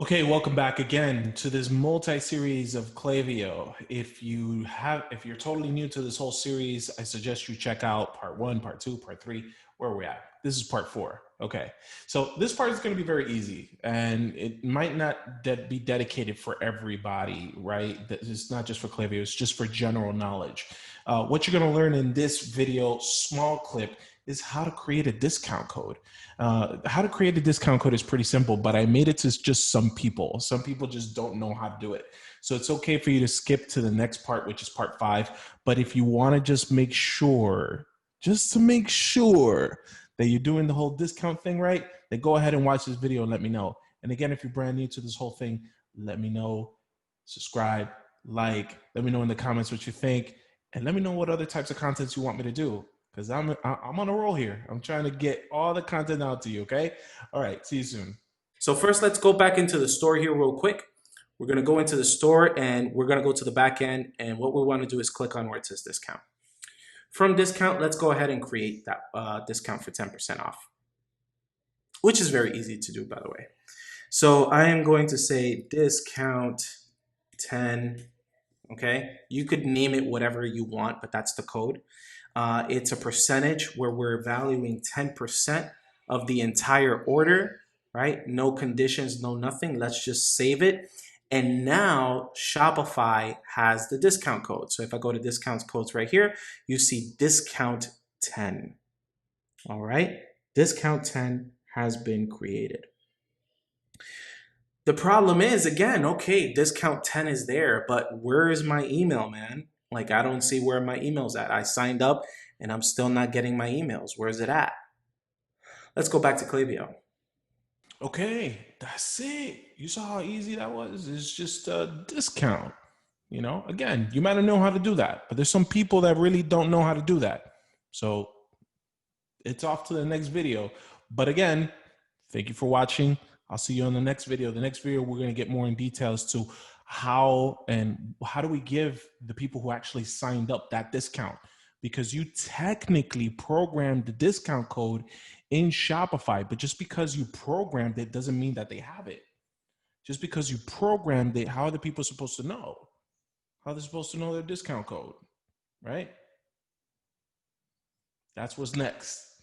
Okay, welcome back again to this multi-series of Klaviyo. If you're totally new to this whole series, I suggest you check out part 1, part 2, part 3, where we're at. This is part 4. Okay, so this part is going to be very easy, and it might not be dedicated for everybody, right? It's not just for Klaviyo, it's just for general knowledge. What you're going to learn in this video, small clip, is how to create a discount code. How to create a discount code is pretty simple, but I made it to just some people. Some people just don't know how to do it. So it's okay for you to skip to the next part, which is part 5. But if you want to just make sure, that you're doing the whole discount thing right, then go ahead and watch this video and let me know. And again, if you're brand new to this whole thing, let me know, subscribe, let me know in the comments what you think, and let me know what other types of contents you want me to do, because I'm on a roll here. I'm trying to get all the content out to you, okay? All right, see you soon. So first, let's go back into the store here real quick. We're going to go into the store and we're going to go to the back end. And what we want to do is click on where it says discount. From discount, let's go ahead and create that discount for 10% off, which is very easy to do, by the way. So I am going to say discount 10. Okay, you could name it whatever you want, but that's the code. It's a percentage where we're valuing 10% of the entire order, right? No conditions, no nothing. Let's just save it. And now Shopify has the discount code. So if I go to discount codes right here, you see discount 10. All right, discount 10 has been created. The problem is, again, okay, discount 10 is there, but where is my email, man? Like, I don't see where my email's at. I signed up and I'm still not getting my emails. Where's it at? Let's go back to Klaviyo. Okay, that's it. You saw how easy that was? It's just a discount. Again, you might not know how to do that, but there's some people that really don't know how to do that. So it's off to the next video. But again, thank you for watching. I'll see you on the next video. The next video, we're going to get more in details to how do we give the people who actually signed up that discount, because you technically programmed the discount code in Shopify, but just because you programmed it doesn't mean that they have it. Just because you programmed it, how are the people supposed to know? How are they supposed to know their discount code, right? That's what's next.